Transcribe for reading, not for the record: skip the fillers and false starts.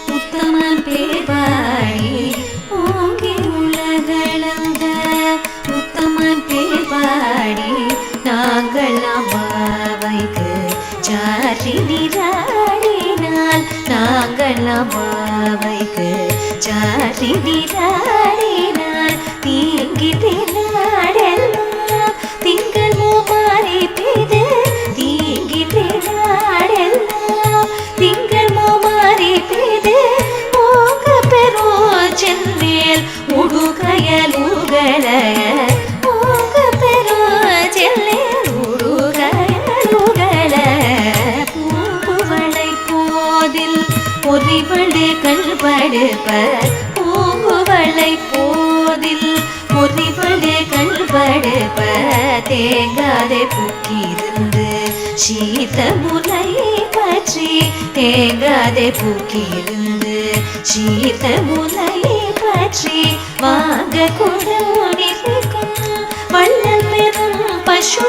உத்தமன் பேர்பாடி ஓங்கி உலகளந்த உத்தமன் பேர்பாடி நாங்கள் அம்பாவைக்கு சாற்றி நீராடினால் நாங்கள் அம்பாவைக்கு சாற்றி நீராடினால் தீங்கி தினாடெல்லாம் திங்களோ மாறி பெய்து தீங்கி தினாடெல்லாம் திங்களோ மாறி பெய்து ஓங்க பெறோ சென்னேல் உடுகையலுகள ஓங்க பெறோ சென்னேல் உடுகையலுகள பூங்குவளை போதில் பொறிவளை கண்படுப்ப பூங்குவளை போதில் பொறிவளை கண்படுப்ப தேங்காதே பூக்கிருந்து சீத முலை பற்றி தேங்காதே பூக்கிருந்து சீத முலை பற்றி வாங்க கூட நிற்கும் வள்ளல் பெறும் பசு